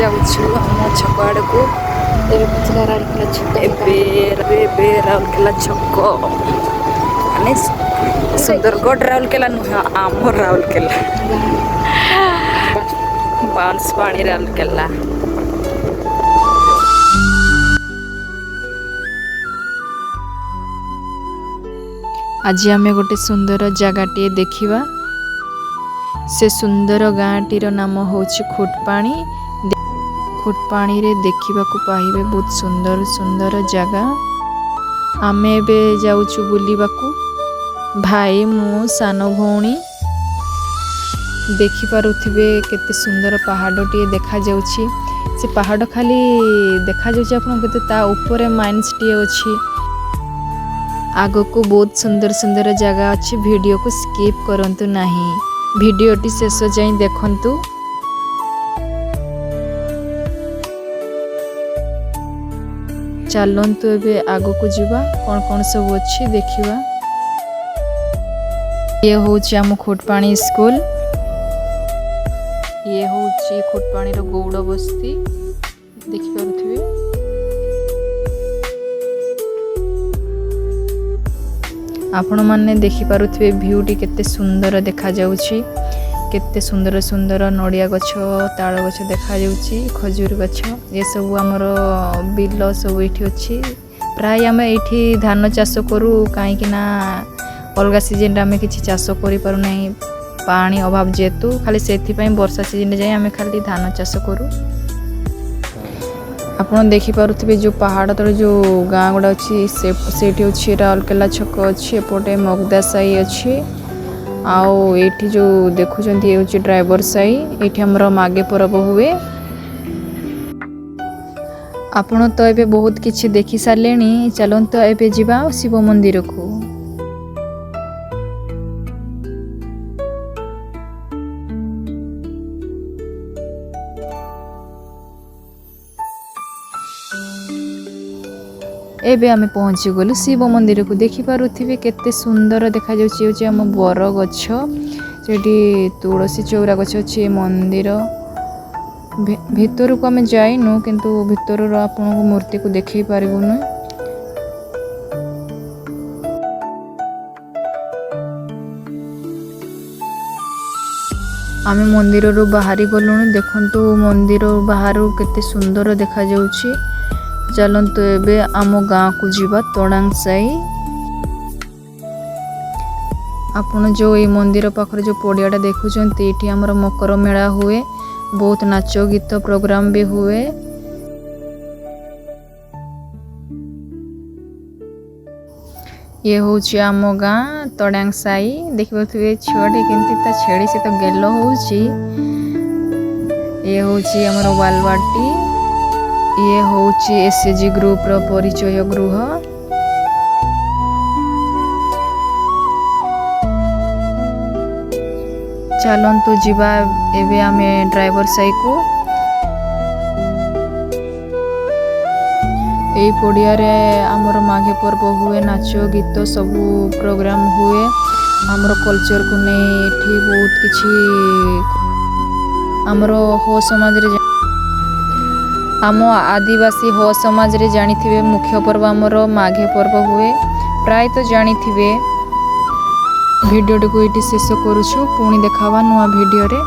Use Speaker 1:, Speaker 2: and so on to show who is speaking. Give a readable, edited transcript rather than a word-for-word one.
Speaker 1: जाऊँ आम छक आड़ को राउरकेला छक राउरकेला छक माने सुंदरगढ़ राउरकेला नुह आम राउरकेला बांसवाड़ी राउरकेला। आज आम गोटे सुंदर जगह देखा से सुंदर गाँटीर नाम हूँ खुटपाणी। खुटपाणी रे देखा पाइबे बहुत सुंदर सुंदर जगह। आम एबे जाऊँ बुलिबाकू भाई मु सान भौणी देखिपे केते सुंदर पहाड़टी देखा जाउछि। से पहाड़ खाली देखा जाउछि आपन ता ऊपर माइंस टी अछि। आगो को बहुत सुंदर सुंदर जगह अच्छी। वीडियो को स्किप करंतु नहीं, वीडियोटी शेष जाई देखंतु। चलंतु एबे आगो को जीवा कौन कौन सब अच्छी देखिवा। ये होची आम खुटपाणी स्कूल, ये होची खुटपाणी रो गौड़ बस्ती देखि पारुथिबे। आपण माने देखि पारुथिबे भ्यूटी केते सुंदर देखा जाउछि। केते सुंदर सुंदर नड़िया गछ ताड़ गछ देखा जाउछि, खजूर गछ ये सब हमर बिल सब एठी अछि। प्राय आम एठी धान चाष करू काहे कि ना अलगा सीजन आम किसी चाष करि पारु नै, पानी अभाव जेतु खाली सेथि पई वर्षा सीजन जाय आम खाली धान चाष करू। आपण देखि पारुथिबे जो पहाड़ तले जो गाँ गुड़ा अच्छी सेठी अच्छी राउरकेला छक अच्छी, एपटे मगदा साई अच्छी। आउ एठी जो देखुचंती ए होची ड्राइवर साई, एठी हमरो मागे परब हुए। आपण तो एबे बहुत किछि देखि सारलेनी, चलंतो एबे जिबा शिव मंदिर को। एबे आमे पहुँची गलु शिव मंदिर को। देखि पारुथिबे केते सुंदर देखा जाउछि। होछि हम बर गछ, सेठी तुलसी चौरा गछ अछि। मंदिर भितर को आमे जाइनु, किंतु भितर रो आपन को मूर्ति को देखि पारिबुनु। आमे मंदिर रो बाहरी गलुनु। देखंतु मंदिर बाहर केते सुंदर देखा जाउछि। चलंतु एबे आम गाँ को जीवा तोड़ांग साई। आपण जो ये मंदिर पाखरे जो पड़ियाटा देखुचंती, एठी हमर मकर मेला हुए, बहुत नाच गीत प्रोग्राम भी हुए। ये होची आम गाँ तोड़ांग साई। देखिबे छुआटे केंती ता छेड़ी से तो गेलो होची। ये होची हमर बालवाटी, ये होची एसएजी ग्रुप रो परिचय गृह। चलंतु जीवा एबे आमे ड्राइवर साई को। एई पड़िया रे हमर माघे पर्व हुए, नाच गीत सब प्रोग्राम हुए। हमर कल्चर को नै एठी बहुत किछि हमर हो समाज रे आम आदिवासी हो समाज रे जानिथिबे मुख्य पर्व हमर माघे पर्व हुए। प्राय तो जानिथिबे। वीडियो को ये शेष करुछु, पुणी देखावा नुआ वीडियो रे।